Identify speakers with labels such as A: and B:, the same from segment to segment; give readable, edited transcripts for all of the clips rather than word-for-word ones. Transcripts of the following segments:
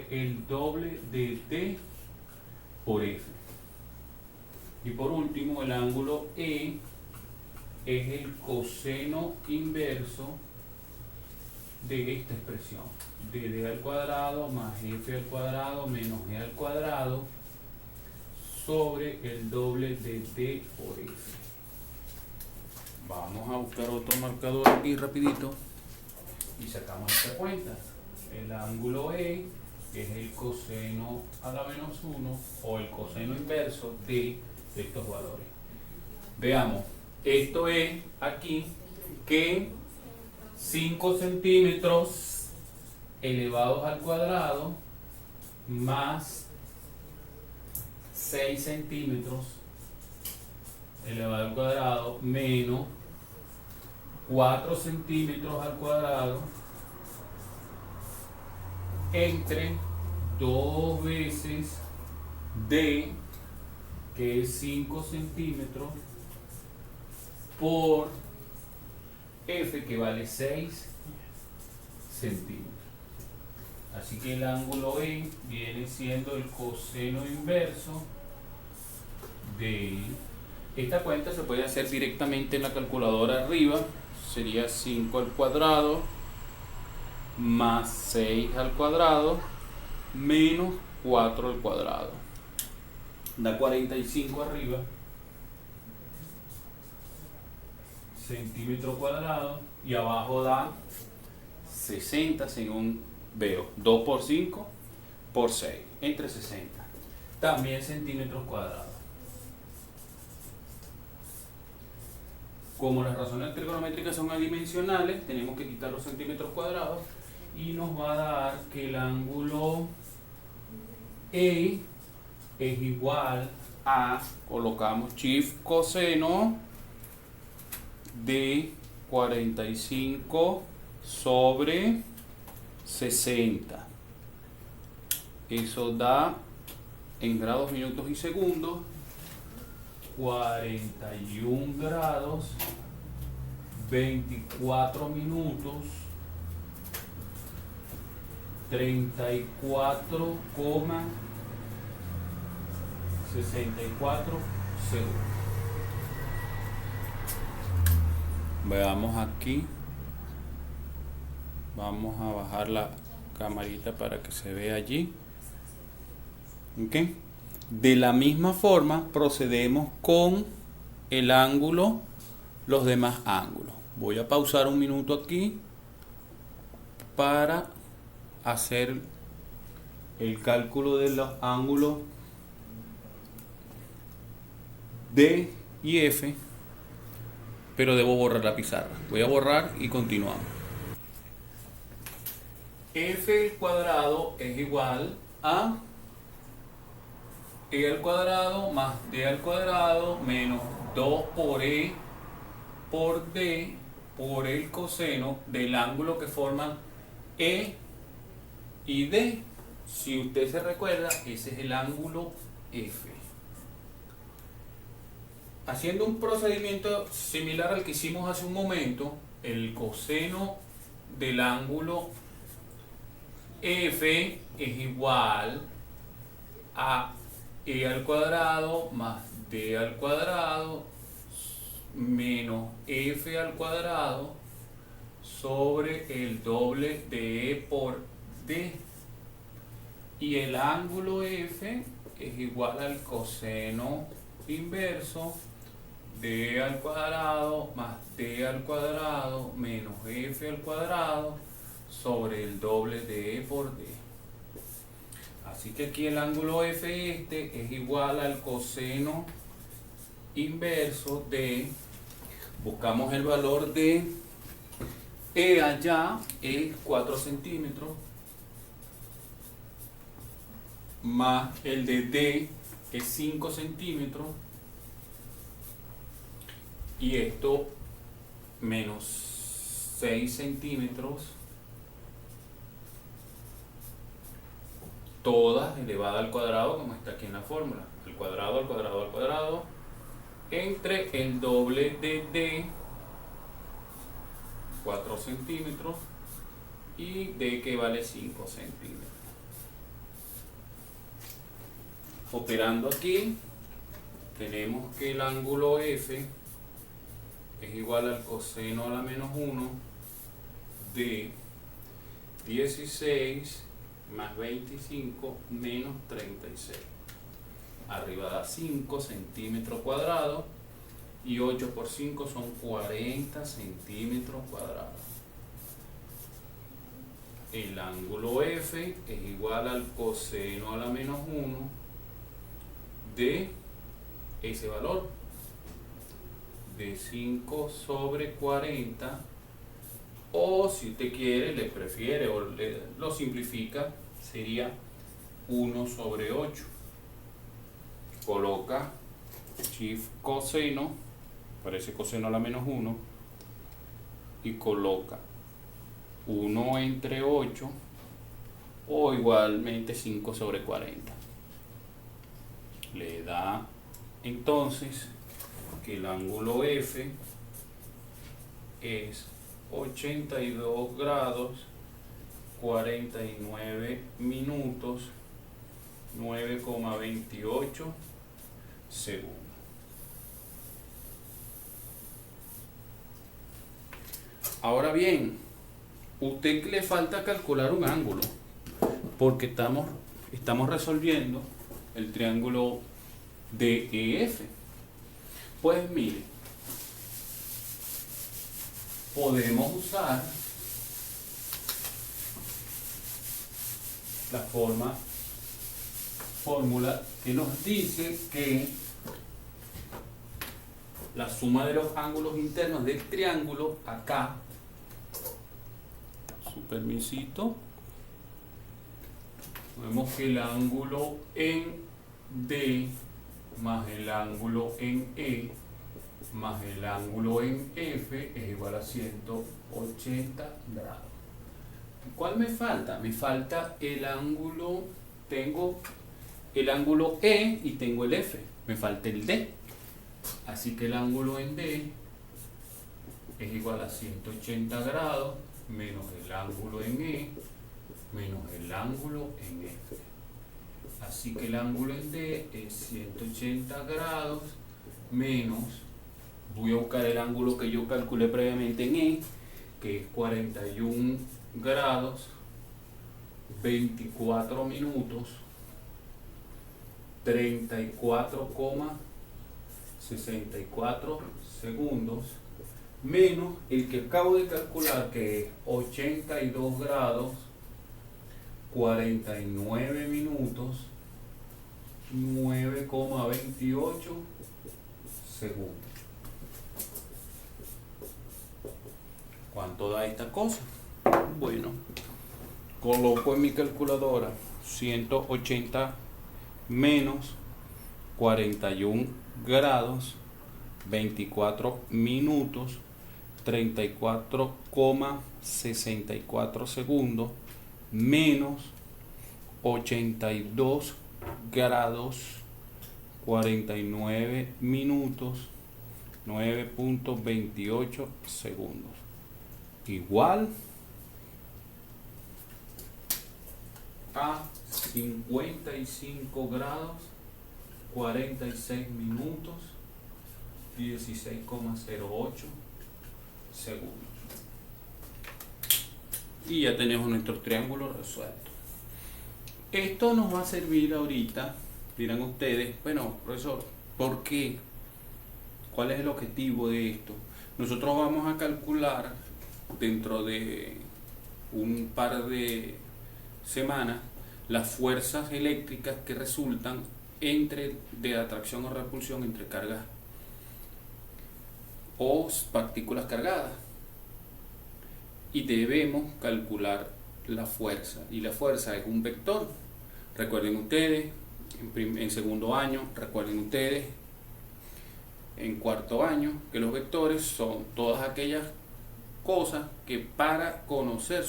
A: sobre el doble de D por F. Y por último, el ángulo E es el coseno inverso de esta expresión, de D al cuadrado más F al cuadrado menos E al cuadrado sobre el doble de D por F. Vamos a buscar otro marcador aquí rapidito y sacamos esta cuenta. El ángulo E es el coseno a la menos 1 o el coseno inverso de estos valores. Veamos, esto es aquí que 5 centímetros elevados al cuadrado más 6 centímetros elevado al cuadrado menos 4 centímetros al cuadrado entre 2 veces D, que es 5 centímetros, por F, que vale 6 centímetros. Así que el ángulo E viene siendo el coseno inverso de... Esta cuenta se puede hacer directamente en la calculadora arriba. Sería 5 al cuadrado más 6 al cuadrado menos 4 al cuadrado. Da 45 arriba, centímetro cuadrado, y abajo da 60 según veo. 2 por 5 por 6, entre 60. También centímetros cuadrados. Como las razones trigonométricas son adimensionales, tenemos que quitar los centímetros cuadrados y nos va a dar que el ángulo E es igual a, colocamos shift coseno de 45 sobre 60. Eso da en grados, minutos y segundos 41 grados 24 minutos 34,64 segundos. Veamos aquí. Vamos a bajar la camarita para que se vea allí. ¿Ok? De la misma forma procedemos con el ángulo, los demás ángulos. Voy a pausar un minuto aquí para hacer el cálculo de los ángulos D y F, pero debo borrar la pizarra. Voy a borrar y continuamos. F al cuadrado es igual a E al cuadrado más D al cuadrado menos 2 por E por D por el coseno del ángulo que forman E y D. Si usted se recuerda, ese es el ángulo F. Haciendo un procedimiento similar al que hicimos hace un momento, el coseno del ángulo F es igual a E al cuadrado más D al cuadrado menos F al cuadrado sobre el doble de E por D. Y el ángulo F es igual al coseno inverso D al cuadrado más D al cuadrado menos F al cuadrado sobre el doble de E por D. Así que aquí el ángulo F es igual al coseno inverso de, buscamos el valor de E allá, es 4 centímetros, más el de D, que es 5 centímetros, y esto menos 6 centímetros, todas elevada al cuadrado, como está aquí en la fórmula, al cuadrado, al cuadrado, al cuadrado, entre el doble de D, 4 centímetros, y D, que vale 5 centímetros. Operando aquí, tenemos que el ángulo F es igual al coseno a la menos 1 de 16 más 25 menos 36. Arriba da 5 centímetros cuadrados y 8 por 5 son 40 centímetros cuadrados. El ángulo F es igual al coseno a la menos 1 de ese valor, de 5 sobre 40, o si usted quiere, le prefiere o lo simplifica, sería 1 sobre 8. Coloca shift coseno, parece coseno a la menos 1, y coloca 1 entre 8 o igualmente 5 sobre 40. Le da entonces que el ángulo F es 82 grados 49 minutos 9,28 segundos. Ahora bien, usted le falta calcular un ángulo, porque estamos resolviendo el triángulo DEF. Pues mire, podemos usar la fórmula que nos dice que la suma de los ángulos internos del triángulo, acá, su permisito, vemos que el ángulo en D más el ángulo en E más el ángulo en F es igual a 180 grados. ¿Cuál me falta? Me falta el ángulo, tengo el ángulo E y tengo el F, me falta el D. Así que el ángulo en D es igual a 180 grados menos el ángulo en E menos el ángulo en F. Así que el ángulo en D es 180 grados menos, voy a buscar el ángulo que yo calculé previamente en E, que es 41 grados 24 minutos 34,64 segundos, menos el que acabo de calcular, que es 82 grados 49 minutos 9,28 segundos. ¿Cuánto da esta cosa? Bueno, coloco en mi calculadora 180 menos 41 grados 24 minutos 34,64 segundos menos 82 grados 49 minutos 9,28 segundos, igual a 55 grados 46 minutos 16,08 segundos. Y ya tenemos nuestro triángulo resuelto. Esto nos va a servir ahorita, dirán ustedes, bueno, profesor, ¿por qué? ¿Cuál es el objetivo de esto? Nosotros vamos a calcular dentro de un par de semanas las fuerzas eléctricas que resultan de atracción o repulsión entre cargas o partículas cargadas, y debemos calcular la fuerza, y la fuerza es un vector. Recuerden ustedes en segundo año, recuerden ustedes en cuarto año, que los vectores son todas aquellas cosas que para conocer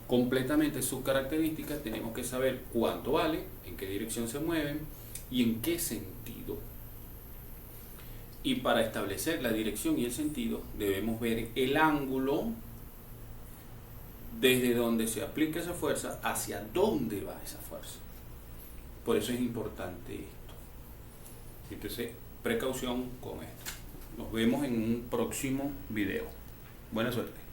A: completamente sus características tenemos que saber cuánto vale, en qué dirección se mueven y en qué sentido. Y para establecer la dirección y el sentido debemos ver el ángulo desde donde se aplica esa fuerza hacia dónde va esa fuerza. Por eso es importante esto. Entonces, precaución con esto. Nos vemos en un próximo video. Buena suerte.